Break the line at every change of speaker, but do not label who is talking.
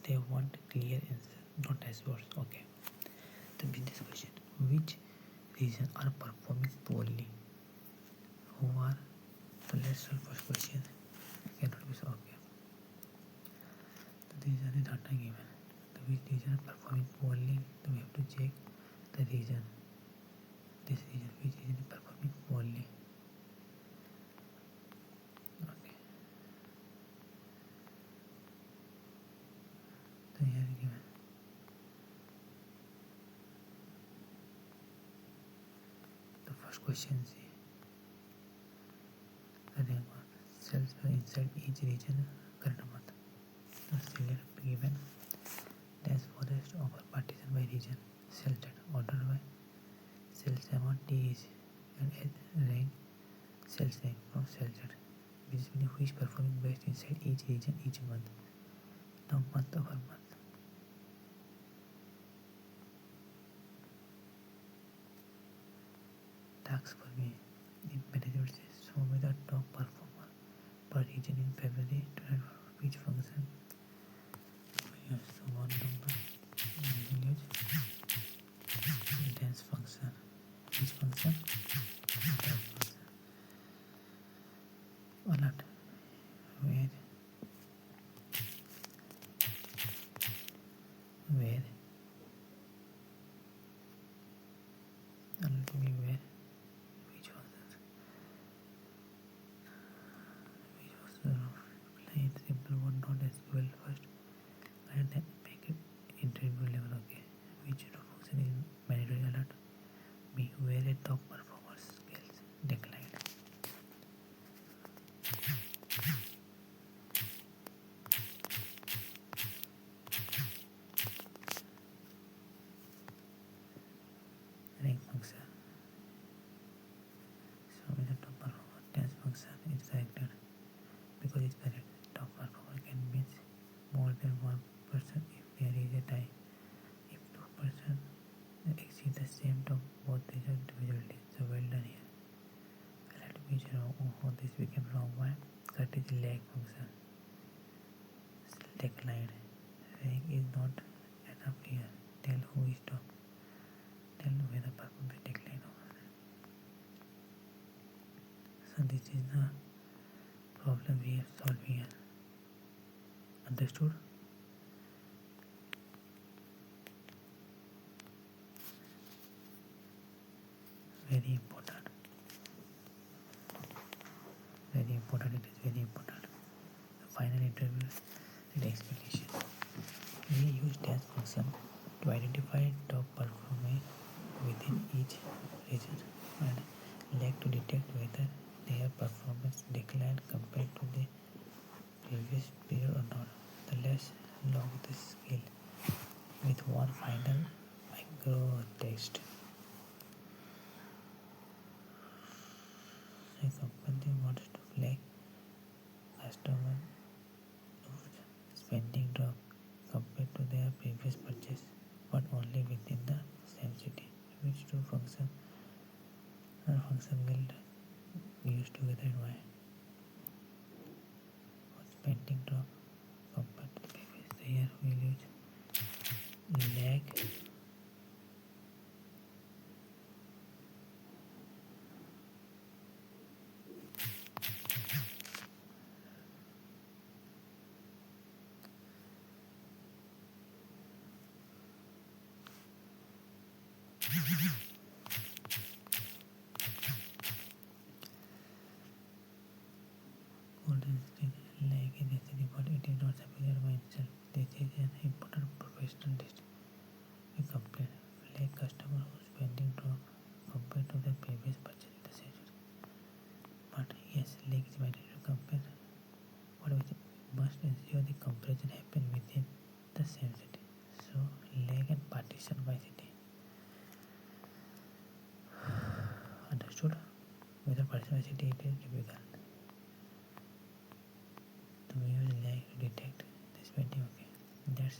They want clear answers, not dashboards. Okay. The business question: which regions are performing poorly? Who are? So let's solve first question. Cannot be so. Okay. So these are the data given. So which region are performing poorly? So we have to check the region. This region, which region is performing poorly? Okay. So here given. The first question is sales inside each region current month. So select given dash forest over partition by region. Sales data order by sales amount D is and rank sales rank from sales data. Which means who is performing best inside each region each month. Now month over month. Task for me in management says show me the top performer per region in February to which function. Yes, so one number village dance function. Which function? Dance function. Alert. Where alert me where which function play simple one not SQL first and then make it interview level. Okay. Which function is mandatory alert? B where a top performer skills decline. Rank function. Show me the top performer. Dance function is selected because it's correct. Top performer can mean more than one person if there is a tie. If two persons exceed the same top, both result individually. So well done here. Let me know how this became wrong. Why? That is lag function. Decline. Rank is not enough here. Tell who is top. Tell where the performance decline over. So this is the problem we have solved here. Understood? Very important. Very important. It is very important. The final interview and explanation. We use dash function to identify top performer within each region and lag to detect whether their performance declined compared to the previous period or not. The let's log this skill with one final micro test. A company wants to flag customer spending drop compared to their previous purchase, but only within the same city. Which two function will use together and why? Spending drop compared to the previous. So here we will use lag golden screen. Lag is necessary, but it is not superior by itself. This is an important professional test. We compare flag customer whose spending drop compared to the previous purchase in the same city. But yes, lag is mandatory to compare, but we must ensure the comparison happen within the same city. So lag and partition by city. Understood? Without partition by city it is difficult. So we use lag to detect the spending. Okay, that's